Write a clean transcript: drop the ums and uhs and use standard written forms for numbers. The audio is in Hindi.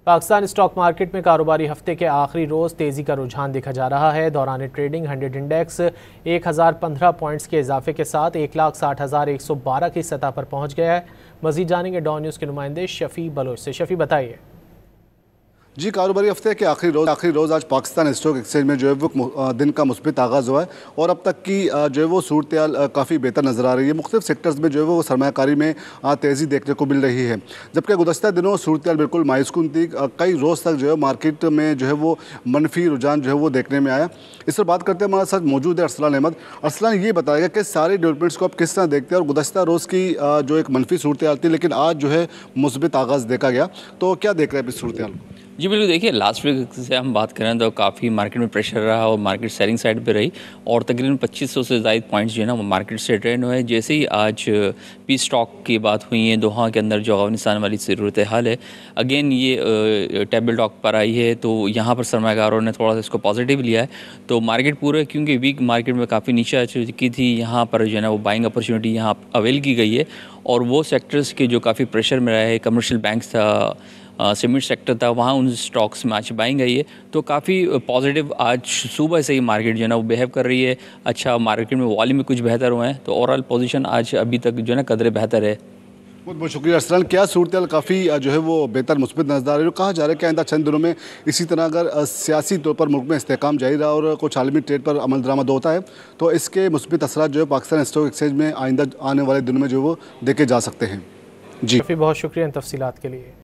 पाकिस्तान स्टॉक मार्केट में कारोबारी हफ्ते के आखिरी रोज़ तेज़ी का रुझान देखा जा रहा है। दौरान ट्रेडिंग 100 इंडेक्स 1015 पॉइंट्स के इजाफे के साथ 1,60,112 की सतह पर पहुंच गया है। मज़ीद जानेंगे डॉन न्यूज़ के नुमाइंदे शफ़ी बलोच से। शफ़ी बताइए। जी, कारोबारी हफ्ते के आखिरी रोज़ आज पाकिस्तान स्टॉक एक्सचेंज में जो है वो दिन का मुस्बित आगाज़ हुआ है और अब तक की जो है वो सूरत काफ़ी बेहतर नज़र आ रही है। मुख्तलिफ सेक्टर्स में जो है वो सरमायाकारी में तेज़ी देखने को मिल रही है, जबकि गुज़श्ता दिनों सूरत बिल्कुल मायूसकुन थी। कई रोज़ तक जो है मार्केट में जो है वो मनफी रुझान जो है वो देखने में आया। इस पर बात करते हैं, हमारे साथ मौजूद है अरसलान अहमद। अरसलान, ये बताएगा कि सारे डेवलपमेंट्स को आप किस तरह देखते हैं और गुज़श्ता रोज़ की जो एक मनफी सूरत थी लेकिन आज जो है मुस्बित आगाज़ देखा गया, तो क्या देख रहे हैं इस सूरत? जी बिल्कुल, देखिए लास्ट वीक से हम बात करें तो काफ़ी मार्केट में प्रेशर रहा और मार्केट सेलिंग साइड पे रही और तकरीबन 2500 से ज़ायद पॉइंट्स जो है ना वो मार्केट से ट्रेंड हुए। जैसे ही आज पीस स्टॉक की बात हुई है, दोहा के अंदर जो अफगानिस्तान वाली ज़रूरत हाल है, अगेन ये टेबल टॉक पर आई है, तो यहाँ पर सरमायाकारों ने थोड़ा सा इसको पॉजिटिव लिया है। तो मार्केट पूरे, क्योंकि वीक मार्केट में काफ़ी नीचे आ चुकी थी, यहाँ पर जो है ना वो बाइंग अपॉर्चुनिटी यहाँ अवेल की गई है और वो सेक्टर्स के जो काफ़ी प्रेशर में रहे, कमर्शियल बैंक्स था, सीमेंट सेक्टर था, वहाँ उन स्टॉक्स में आज बाइंग आई है। तो काफ़ी पॉजिटिव आज सुबह से ही मार्केट जो है ना वो बिहेव कर रही है। अच्छा, मार्केट में वॉल्यूम में कुछ बेहतर हुए हैं, तो ओवरऑल पोजीशन आज अभी तक जो है ना कदरे बेहतर है। बहुत बहुत शुक्रिया अरसलान। क्या सूरत काफ़ी जो है वो बेहतर मुस्बित नजर आ रही है? कहा जा रहा है कि आइंदा चंद दिनों में इसी तरह अगर सियासी तौर पर मुल्क में इस्तेहकाम जारी रहा और कुछ आलमी ट्रेड पर अमल दरामद होता है तो इसके मुस्बित असरात जो है पाकिस्तान स्टॉक एक्सचेंज में आइंदा आने वाले दिनों में जो वो देखे जा सकते हैं। जी, बहुत शुक्रिया इन तफसीलात के लिए।